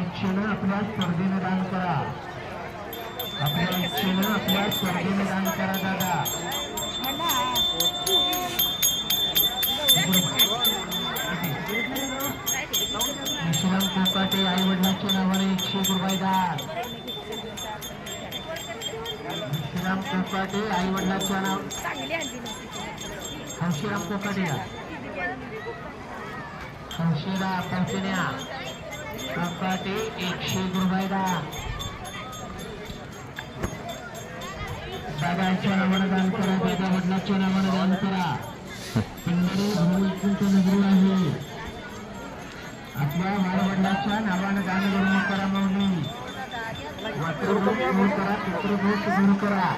इच्छेनं आपल्या स्पर्धेने दान करा. आपल्या इच्छेनं आपल्या स्पर्धेने दान करा दादा. विश्राम कोकाटे आई वडिलांच्या नावाने 100 रुपये दान. विश्राम कोकाटे आई वडिलांच्या नाव हंशीराम कोकाटे हंशीरा पंचन्या कोकाटे 100 रुपये दान. दादांच्या नावानं दान करा. दादा वडिलांच्या नावानं दान करा. पंढरी भूमीचं नगरी आहे. आपल्या मायवडिलांच्या नावानं दान धर्म करा. म्हणून मातृभूमी दूर करा, पितृभूमी दूर करा.